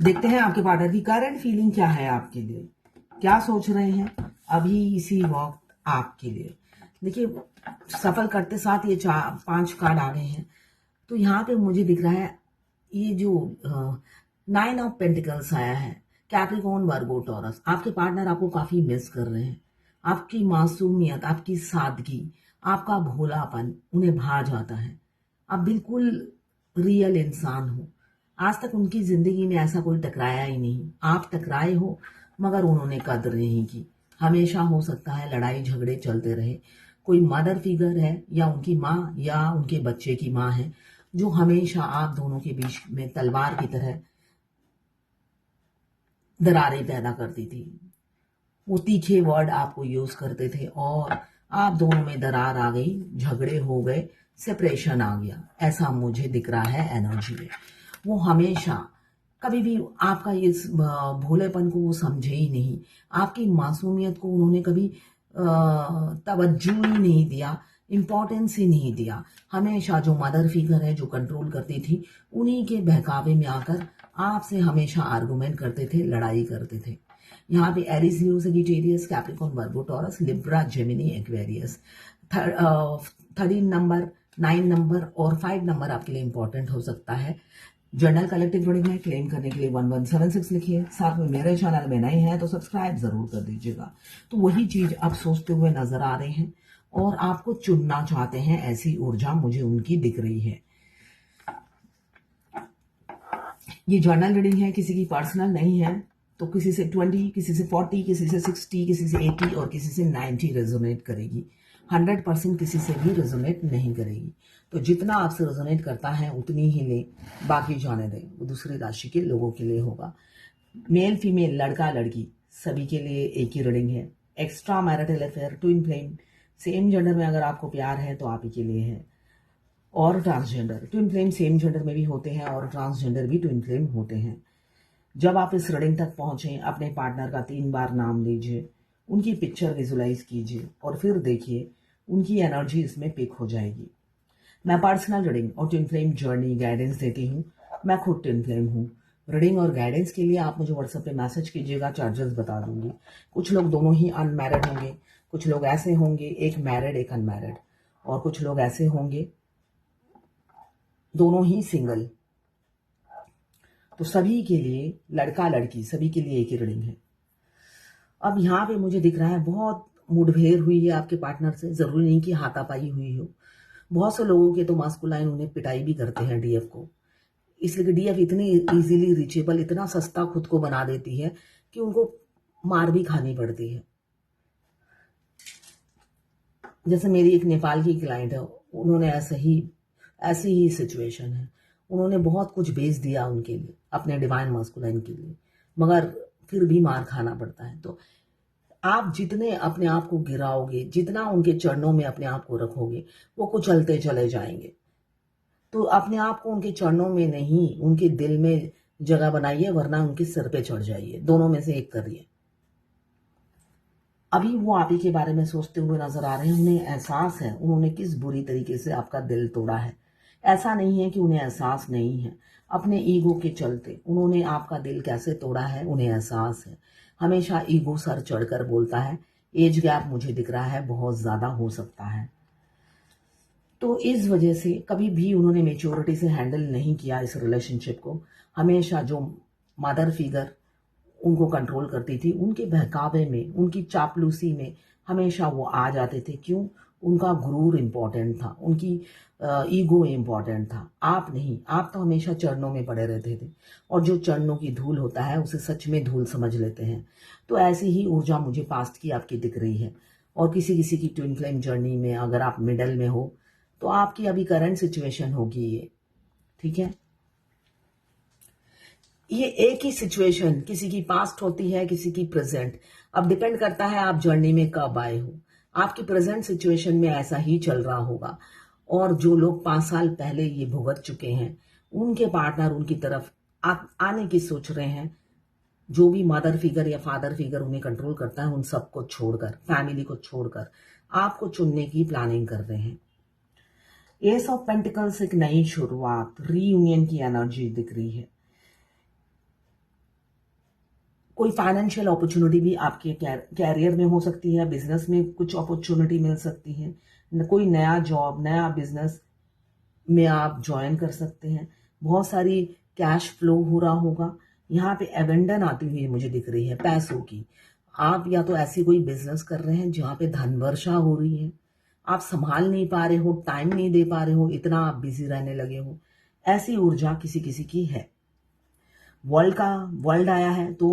देखते हैं आपके पार्टनर की करंट फीलिंग क्या है आपके लिए, क्या सोच रहे हैं अभी इसी वक्त आपके लिए। देखिए, सफल करते साथ ये 5 कार्ड आ गए हैं। तो यहाँ पे मुझे दिख रहा है ये जो 9 ऑफ पेंटिकल्स आया है, कैप्रिकॉर्न वर्गो टॉरस, आपके पार्टनर आपको काफी मिस कर रहे हैं। आपकी मासूमियत, आपकी सादगी, आपका भोलापन उन्हें भा जाता है। आप बिल्कुल रियल इंसान हो। आज तक उनकी जिंदगी में ऐसा कोई टकराया ही नहीं। आप टकराए हो मगर उन्होंने कदर नहीं की। हमेशा हो सकता है लड़ाई झगड़े चलते रहे। कोई मदर फिगर है या उनकी माँ या उनके बच्चे की माँ है जो हमेशा आप दोनों के बीच में तलवार की तरह दरारें पैदा करती थी। वो तीखे वर्ड आपको यूज करते थे और आप दोनों में दरार आ गई, झगड़े हो गए, सेपरेशन आ गया। ऐसा मुझे दिख रहा है एनर्जी में। वो हमेशा कभी भी आपका इस भोलेपन को वो समझे ही नहीं। आपकी मासूमियत को उन्होंने कभी तवज्जो ही नहीं दिया, इम्पोर्टेंस ही नहीं दिया। हमेशा जो मदर फिगर है जो कंट्रोल करती थी, उन्हीं के बहकावे में आकर आपसे हमेशा आर्गुमेंट करते थे, लड़ाई करते थे। यहाँ पे Aries, Leo, Sagittarius, Capricorn, Virgo, Taurus, Libra, Gemini, Aquarius. 13 number, 9 number और 5 नंबर आपके लिए इंपॉर्टेंट हो सकता है। जर्नल कलेक्टिव रीडिंग है, क्लेम करने के लिए 1176 लिखिए। साथ में मेरे चैनल में नए हैं तो सब्सक्राइब जरूर कर दीजिएगा। तो वही चीज आप सोचते हुए नजर आ रहे हैं और आपको चुनना चाहते हैं, ऐसी ऊर्जा मुझे उनकी दिख रही है। ये जर्नल रीडिंग है, किसी की पर्सनल नहीं है। तो किसी से 20, किसी से 40, किसी से 60, किसी से 80 और किसी से 90 रेजोनेट करेगी। 100% किसी से भी रेजोनेट नहीं करेगी। तो जितना आपसे रेजोनेट करता है उतनी ही ले, बाकी जाने दें। वो दूसरी राशि के लोगों के लिए होगा। मेल फीमेल, लड़का लड़की, सभी के लिए एक ही रीडिंग है। Extra marital affair, twin flame, same gender में अगर आपको प्यार है तो आप ही के लिए है। और transgender, twin flame same gender में भी होते हैं और ट्रांसजेंडर भी ट्विन फ्लेम होते हैं। जब आप इस रीडिंग तक पहुंचे, अपने पार्टनर का 3 बार नाम लीजिए, उनकी पिक्चर विजुलाइज कीजिए और फिर देखिए उनकी एनर्जी इसमें पिक हो जाएगी। मैं पर्सनल रीडिंग और ट्विन फ्लेम जर्नी गाइडेंस देती हूँ। मैं खुद ट्विन फ्लेम हूँ। रीडिंग और गाइडेंस के लिए आप मुझे व्हाट्सएप पे मैसेज कीजिएगा, चार्जेस बता दूंगी। कुछ लोग दोनों ही अनमैरिड होंगे, कुछ लोग ऐसे होंगे एक मैरिड एक अनमैरिड, और कुछ लोग ऐसे होंगे दोनों ही सिंगल। तो सभी के लिए, लड़का लड़की सभी के लिए एक ही रीडिंग है। अब यहाँ पे मुझे दिख रहा है बहुत मुठभेड़ हुई है आपके पार्टनर से। जरूरी नहीं कि हाथापाई हुई हो। बहुत से लोगों के तो मास्कुलाइन उन्हें पिटाई भी करते हैं डीएफ को, इसलिए कि डीएफ इतनी इजीली रीचेबल, इतना सस्ता खुद को बना देती है कि उनको मार भी खानी पड़ती है। जैसे मेरी एक नेपाल की क्लाइंट है, उन्होंने ऐसी ही सिचुएशन है। उन्होंने बहुत कुछ बेच दिया उनके लिए, अपने डिवाइन मास्कुलाइन के लिए, मगर फिर भी मार खाना पड़ता है। तो आप जितने अपने आप को गिराओगे, जितना उनके चरणों में अपने आप को रखोगे, वो कुचलते चले जाएंगे। तो अपने आप को उनके चरणों में नहीं, उनके दिल में जगह बनाइए, वरना उनके सिर पे चढ़ जाइए। दोनों में से एक करिए। अभी वो आप ही के बारे में सोचते हुए नजर आ रहे हैं। उन्हें एहसास है उन्होंने किस बुरी तरीके से आपका दिल तोड़ा है। ऐसा नहीं है कि उन्हें एहसास नहीं है, अपने ईगो के चलते उन्होंने आपका दिल कैसे तोड़ा है उन्हें एहसास है। हमेशा ईगो सर चढ़कर बोलता है। एज गैप मुझे दिख रहा है बहुत ज्यादा हो सकता है। तो इस वजह से कभी भी उन्होंने मेच्योरिटी से हैंडल नहीं किया इस रिलेशनशिप को। हमेशा जो मदर फिगर उनको कंट्रोल करती थी, उनके बहकावे में, उनकी चापलूसी में हमेशा वो आ जाते थे। क्यों? उनका गुरूर इंपॉर्टेंट था, उनकी ईगो इंपॉर्टेंट था। आप नहीं, आप तो हमेशा चरणों में पड़े रहते थे, और जो चरणों की धूल होता है उसे सच में धूल समझ लेते हैं। तो ऐसी ही ऊर्जा मुझे पास्ट की आपकी दिख रही है। और किसी किसी की ट्विन फ्लेम जर्नी में अगर आप मिडल में हो तो आपकी अभी करंट सिचुएशन होगी ये, ठीक है। ये एक ही सिचुएशन किसी की पास्ट होती है, किसी की प्रेजेंट। अब डिपेंड करता है आप जर्नी में कब आए हो। आपकी प्रेजेंट सिचुएशन में ऐसा ही चल रहा होगा, और जो लोग 5 साल पहले ये भुगत चुके हैं, उनके पार्टनर उनकी तरफ आने की सोच रहे हैं। जो भी मदर फिगर या फादर फिगर उन्हें कंट्रोल करता है, उन सबको छोड़कर, फैमिली को छोड़कर आपको चुनने की प्लानिंग कर रहे हैं। एस ऑफ पेंटिकल्स एक नई शुरुआत, रीयूनियन की एनर्जी दिख रही है। कोई फाइनेंशियल अपॉर्चुनिटी भी आपके कैरियर में हो सकती है, बिजनेस में कुछ अपॉर्चुनिटी मिल सकती है, कोई नया जॉब, नया बिजनेस में आप ज्वाइन कर सकते हैं। बहुत सारी कैश फ्लो हो रहा होगा। यहाँ पे एबेंडन आती हुई मुझे दिख रही है पैसों की। आप या तो ऐसी कोई बिजनेस कर रहे हैं जहाँ पे धन वर्षा हो रही है, आप संभाल नहीं पा रहे हो, टाइम नहीं दे पा रहे हो, इतना आप बिजी रहने लगे हो, ऐसी ऊर्जा किसी किसी की है। वर्ल्ड आया है तो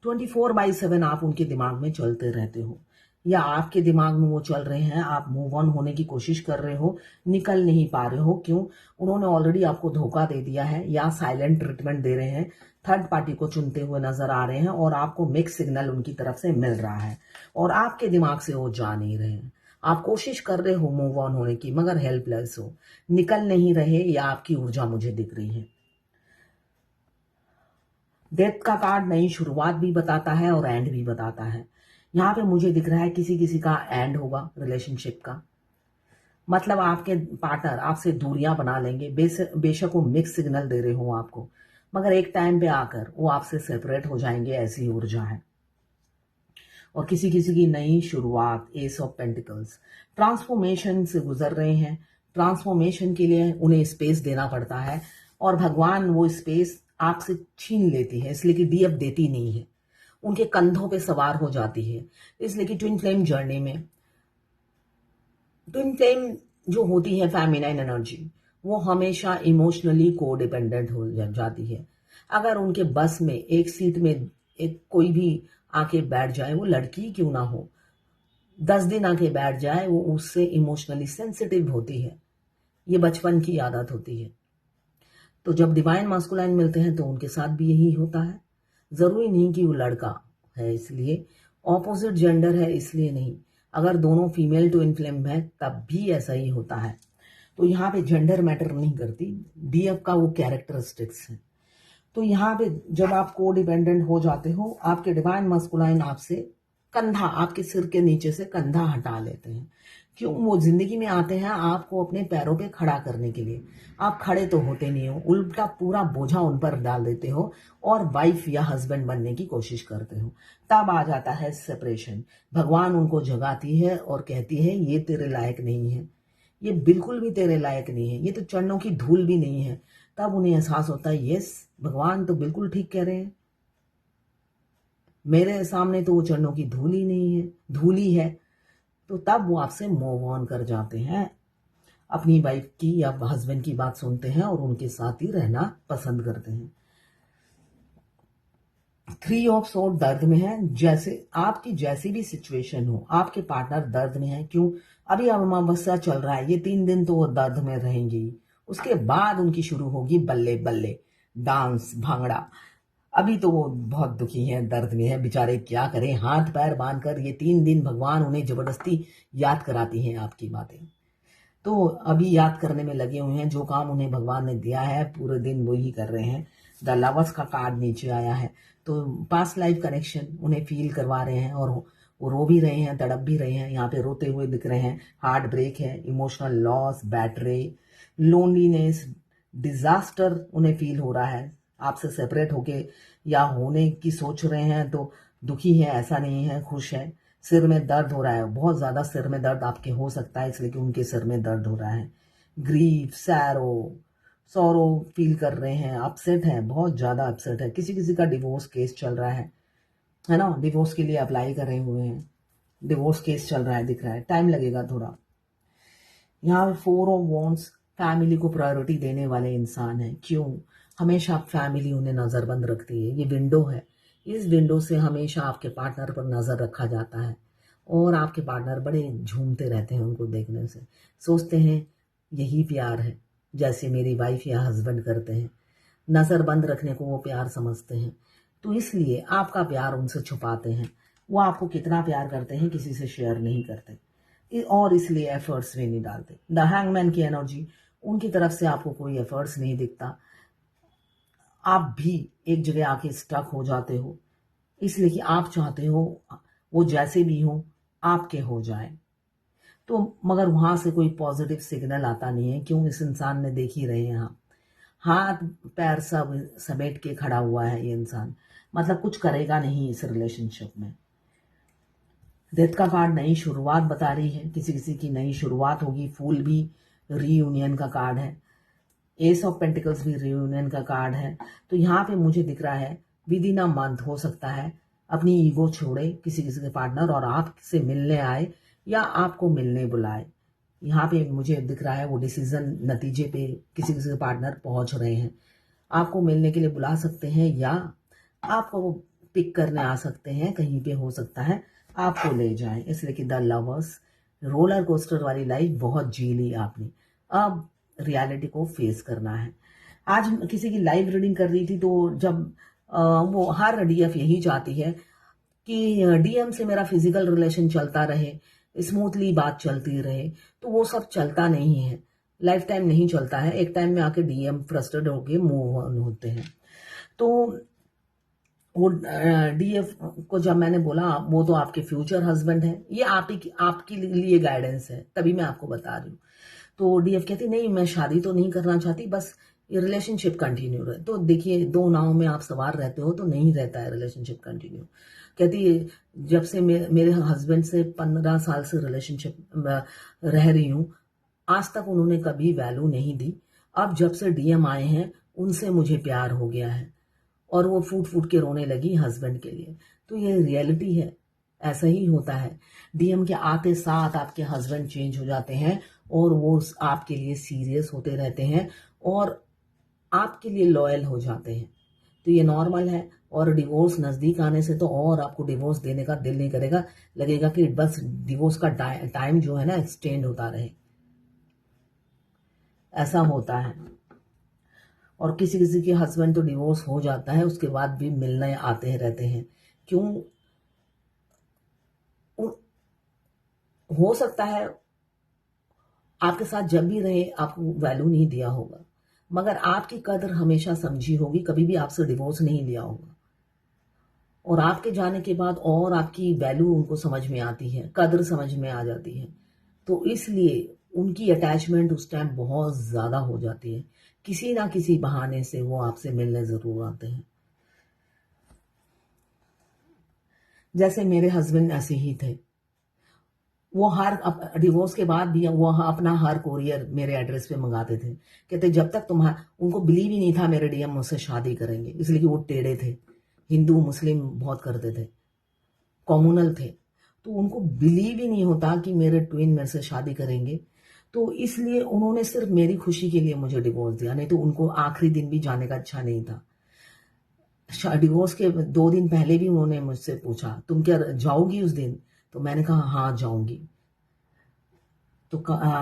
24/7 आप उनके दिमाग में चलते रहते हो, या आपके दिमाग में वो चल रहे हैं, आप मूव ऑन होने की कोशिश कर रहे हो, निकल नहीं पा रहे हो। क्यों? उन्होंने ऑलरेडी आपको धोखा दे दिया है, या साइलेंट ट्रीटमेंट दे रहे हैं, थर्ड पार्टी को चुनते हुए नजर आ रहे हैं, और आपको मिक्स सिग्नल उनकी तरफ से मिल रहा है और आपके दिमाग से वो जा नहीं रहे हैं। आप कोशिश कर रहे हो मूव ऑन होने की, मगर हेल्पलेस हो, निकल नहीं रहे, या आपकी ऊर्जा मुझे दिख रही है। डेथ का कार्ड नई शुरुआत भी बताता है और एंड भी बताता है। यहाँ पे मुझे दिख रहा है किसी किसी का एंड होगा रिलेशनशिप का, मतलब आपके पार्टनर आपसे दूरियां बना लेंगे, बेशक वो मिक्स सिग्नल दे रहे हो आपको, मगर एक टाइम पे आकर वो आपसे सेपरेट हो जाएंगे, ऐसी ऊर्जा है। और किसी किसी की नई शुरुआत, एस ऑफ पेंटिकल्स, ट्रांसफॉर्मेशन से गुजर रहे हैं। ट्रांसफॉर्मेशन के लिए उन्हें स्पेस देना पड़ता है, और भगवान वो स्पेस आपसे छीन लेती है, इसलिए कि डी अब देती नहीं है, उनके कंधों पे सवार हो जाती है। इसलिए कि ट्विन फ्लेम जर्नी में ट्विन फ्लेम जो होती है फेमिनाइन एनर्जी, वो हमेशा इमोशनली कोडिपेंडेंट हो जाती है। अगर उनके बस में एक सीट में एक कोई भी आके बैठ जाए, वो लड़की क्यों ना हो, 10 दिन आके बैठ जाए, वो उससे इमोशनली सेंसिटिव होती है। ये बचपन की आदत होती है। तो जब डिवाइन मास्कुलाइन मिलते हैं तो उनके साथ भी यही होता है। जरूरी नहीं कि वो लड़का है इसलिए, ऑपोजिट जेंडर है इसलिए नहीं, अगर दोनों फीमेल ट्विन फ्लेम है तब भी ऐसा ही होता है। तो यहाँ पे जेंडर मैटर नहीं करती, डीएफ का वो कैरेक्टरिस्टिक्स है। तो यहाँ पे जब आप को डिपेंडेंट हो जाते हो, आपके डिवाइन मास्कुलाइन आपसे कंधा, आपके सिर के नीचे से कंधा हटा लेते हैं। क्यों? वो जिंदगी में आते हैं आपको अपने पैरों पे खड़ा करने के लिए। आप खड़े तो होते नहीं हो, उल्टा पूरा बोझा उन पर डाल देते हो और वाइफ या हस्बैंड बनने की कोशिश करते हो। तब आ जाता है सेपरेशन। भगवान उनको जगाती है और कहती है ये तेरे लायक नहीं है, ये बिल्कुल भी तेरे लायक नहीं है, ये तो चरणों की धूल भी नहीं है। तब उन्हें एहसास होता है यस, भगवान तो बिल्कुल ठीक कह रहे हैं, मेरे सामने तो वो चरणों की धूल ही नहीं है, धूल ही है। तो तब वो आपसे मूव ऑन कर जाते हैं, अपनी वाइफ की या हस्बैंड की बात सुनते हैं और उनके साथ ही रहना पसंद करते हैं। 3 ऑफ सोर्ड दर्द में है। जैसे आपकी जैसी भी सिचुएशन हो, आपके पार्टनर दर्द में है। क्यों? अभी अमावस्या चल रहा है, ये 3 दिन तो वो दर्द में रहेंगी, उसके बाद उनकी शुरू होगी बल्ले बल्ले, डांस, भांगड़ा। अभी तो वो बहुत दुखी हैं, दर्द में है बेचारे, क्या करें, हाथ पैर बांधकर ये 3 दिन भगवान उन्हें जबरदस्ती याद कराती हैं आपकी बातें। तो अभी याद करने में लगे हुए हैं, जो काम उन्हें भगवान ने दिया है पूरे दिन वो ही कर रहे हैं। द लवर्स का कार्ड नीचे आया है, तो पास्ट लाइफ कनेक्शन उन्हें फील करवा रहे हैं, और वो रो भी रहे हैं, तड़प भी रहे हैं, यहाँ पे रोते हुए दिख रहे हैं। हार्ट ब्रेक है, इमोशनल लॉस, बैटरे, लोनलीनेस, डिजास्टर उन्हें फील हो रहा है। आपसे सेपरेट होके या होने की सोच रहे हैं तो दुखी है, ऐसा नहीं है, खुश है। सिर में दर्द हो रहा है, बहुत ज्यादा सिर में दर्द आपके हो सकता है, इसलिए कि उनके सिर में दर्द हो रहा है। ग्रीफ, सौरो फील कर रहे हैं, अपसेट है, बहुत ज्यादा अपसेट है। किसी किसी का डिवोर्स केस चल रहा है ना, डिवोर्स के लिए अप्लाई कर रहे हुए हैं, डिवोर्स केस चल रहा है, दिख रहा है, टाइम लगेगा थोड़ा। यहाँ 4 ऑफ वॉन्ड्स, फैमिली को प्रायोरिटी देने वाले इंसान है। क्यों? हमेशा फैमिली उन्हें नजरबंद रखती है, ये विंडो है, इस विंडो से हमेशा आपके पार्टनर पर नजर रखा जाता है, और आपके पार्टनर बड़े झूमते रहते हैं उनको देखने से, सोचते हैं यही प्यार है, जैसे मेरी वाइफ या हस्बैंड करते हैं, नजर बंद रखने को वो प्यार समझते हैं। तो इसलिए आपका प्यार उनसे छुपाते हैं, वो आपको कितना प्यार करते हैं किसी से शेयर नहीं करते, और इसलिए एफर्ट्स भी नहीं डालते। द हैंगमैन की एनर्जी, उनकी तरफ से आपको कोई एफर्ट्स नहीं दिखता, आप भी एक जगह आके स्टक हो जाते हो, इसलिए कि आप चाहते हो वो जैसे भी हो आपके हो जाए। तो मगर वहां से कोई पॉजिटिव सिग्नल आता नहीं है। क्यों? इस इंसान ने देख ही रहे हैं, हाथ पैर सब समेट के खड़ा हुआ है ये इंसान, मतलब कुछ करेगा नहीं इस रिलेशनशिप में। डेथ का कार्ड नई शुरुआत बता रही है, किसी किसी की नई शुरुआत होगी। फूल भी रीयूनियन का कार्ड है, एस ऑफ पेंटिकल्स भी रीयूनियन का कार्ड है। तो यहाँ पे मुझे दिख रहा है विद इन अ मंथ हो सकता है अपनी ईगो छोड़े किसी किसी के पार्टनर और आपसे मिलने आए या आपको मिलने बुलाए। यहाँ पे मुझे दिख रहा है वो डिसीजन नतीजे पे किसी किसी के पार्टनर पहुंच रहे हैं, आपको मिलने के लिए बुला सकते हैं या आपको वो पिक करने आ सकते हैं, कहीं पे हो सकता है आपको ले जाएं। इसलिए कि द लवर्स रोलर कोस्टर वाली लाइफ बहुत जी ली आपने, अब रियलिटी को फेस करना है। आज किसी की लाइव रीडिंग कर रही थी तो जब वो हर डीएफ यही चाहती है कि डीएम से मेरा फिजिकल रिलेशन चलता रहे, स्मूथली बात चलती रहे, तो वो सब चलता नहीं है, लाइफ टाइम नहीं चलता है। एक टाइम में आके डीएम फ्रस्ट्रेट होके मूव ऑन होते हैं। तो वो डीएफ को जब मैंने बोला वो तो आपके फ्यूचर हस्बैंड है, ये आपके लिए गाइडेंस है, तभी मैं आपको बता रही हूँ। तो डीएफ कहती नहीं मैं शादी तो नहीं करना चाहती, बस ये रिलेशनशिप कंटिन्यू रहे। तो देखिए दो नाव में आप सवार रहते हो तो नहीं रहता है रिलेशनशिप कंटिन्यू। कहती है जब से मेरे हस्बैंड से 15 साल से रिलेशनशिप रह रही हूँ, आज तक उन्होंने कभी वैल्यू नहीं दी, अब जब से डीएम आए हैं उनसे मुझे प्यार हो गया है। और वो फूट फूट के रोने लगी हस्बैंड के लिए। तो ये रियलिटी है, ऐसा ही होता है। डीएम के आते साथ आपके हस्बैंड चेंज हो जाते हैं और वो आपके लिए सीरियस होते रहते हैं और आपके लिए लॉयल हो जाते हैं। तो ये नॉर्मल है। और डिवोर्स नज़दीक आने से तो और आपको डिवोर्स देने का दिल नहीं करेगा, लगेगा कि बस डिवोर्स का टाइम जो है ना एक्सटेंड होता रहे, ऐसा होता है। और किसी किसी के हस्बैंड तो डिवोर्स हो जाता है उसके बाद भी मिलने आते रहते हैं। क्यों? हो सकता है आपके साथ जब भी रहे आपको वैल्यू नहीं दिया होगा, मगर आपकी कदर हमेशा समझी होगी, कभी भी आपसे डिवोर्स नहीं लिया होगा। और आपके जाने के बाद और आपकी वैल्यू उनको समझ में आती है, कदर समझ में आ जाती है। तो इसलिए उनकी अटैचमेंट उस टाइम बहुत ज़्यादा हो जाती है, किसी ना किसी बहाने से वो आपसे मिलने ज़रूर आते हैं। जैसे मेरे हस्बैंड ऐसे ही थे, वो हर डिवोर्स के बाद भी वो अपना हर कोरियर मेरे एड्रेस पे मंगाते थे। कहते जब तक तुम्हारा, उनको बिलीव ही नहीं था मेरे डीएम मुझसे शादी करेंगे, इसलिए कि वो टेढ़े थे, हिंदू मुस्लिम बहुत करते थे, कम्युनल थे, तो उनको बिलीव ही नहीं होता कि मेरे ट्विन मेरे से शादी करेंगे। तो इसलिए उन्होंने सिर्फ मेरी खुशी के लिए मुझे डिवोर्स दिया, नहीं तो उनको आखिरी दिन भी जाने का अच्छा नहीं था। डिवोर्स के 2 दिन पहले भी उन्होंने मुझसे पूछा तुम क्या जाओगी उस दिन, तो मैंने कहा हाँ जाऊंगी। तो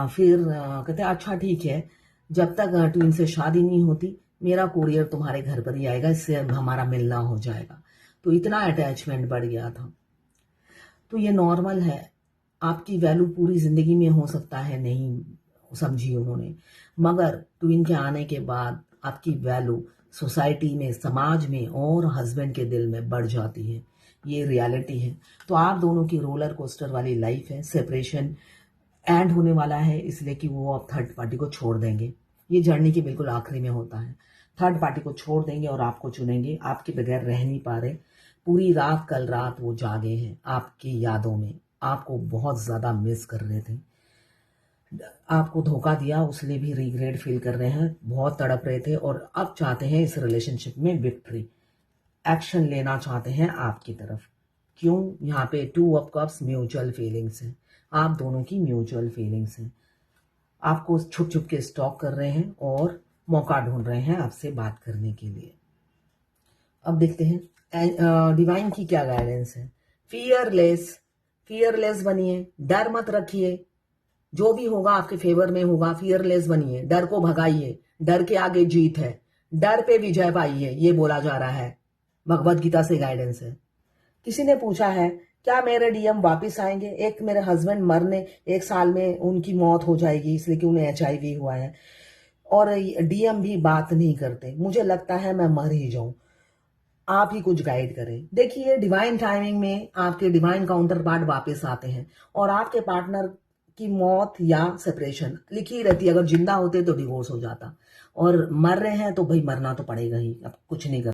फिर कहते अच्छा ठीक है, जब तक ट्विन से शादी नहीं होती मेरा कोरियर तुम्हारे घर पर ही आएगा, इससे हमारा मिलना हो जाएगा। तो इतना अटैचमेंट बढ़ गया था। तो ये नॉर्मल है, आपकी वैल्यू पूरी जिंदगी में हो सकता है नहीं समझी उन्होंने, मगर ट्विन के आने के बाद आपकी वैल्यू सोसाइटी में, समाज में और हस्बैंड के दिल में बढ़ जाती है। ये रियलिटी है। तो आप दोनों की रोलर कोस्टर वाली लाइफ है, सेपरेशन एंड होने वाला है, इसलिए कि वो अब थर्ड पार्टी को छोड़ देंगे। ये जर्नी के बिल्कुल आखिरी में होता है, थर्ड पार्टी को छोड़ देंगे और आपको चुनेंगे, आपके बगैर रह नहीं पा रहे। पूरी रात कल रात वो जागे हैं आपकी यादों में, आपको बहुत ज़्यादा मिस कर रहे थे, आपको धोखा दिया उसलिए भी रिग्रेट फील कर रहे हैं, बहुत तड़प रहे थे और अब चाहते हैं इस रिलेशनशिप में विक्ट्री, एक्शन लेना चाहते हैं आपकी तरफ। क्यों? यहाँ पे 2 ऑफ कप्स म्यूचुअल फीलिंग्स हैं, आप दोनों की म्यूचुअल फीलिंग्स हैं, आपको छुप छुप के स्टॉक कर रहे हैं और मौका ढूंढ रहे हैं आपसे बात करने के लिए। अब देखते हैं डिवाइन की क्या गाइडेंस है। फियरलेस बनिए, डर मत रखिए, जो भी होगा आपके फेवर में होगा। फियरलेस बनिए, डर को भगाइए, डर के आगे जीत है, डर पे विजय पाइए, ये बोला जा रहा है, भगवत गीता से गाइडेंस है। किसी ने पूछा है क्या मेरे डीएम वापस आएंगे? एक मेरे हस्बैंड मरने 1 साल में उनकी मौत हो जाएगी, इसलिए कि उन्हें HIV हुआ है और डीएम भी बात नहीं करते, मुझे लगता है मैं मर ही जाऊं, आप ही कुछ गाइड करें। देखिए डिवाइन टाइमिंग में आपके डिवाइन काउंटर पार्ट वापस आते हैं और आपके पार्टनर कि मौत या सेपरेशन लिखी रहती है, अगर जिंदा होते तो डिवोर्स हो जाता, और मर रहे हैं तो भाई मरना तो पड़ेगा ही, अब कुछ नहीं कर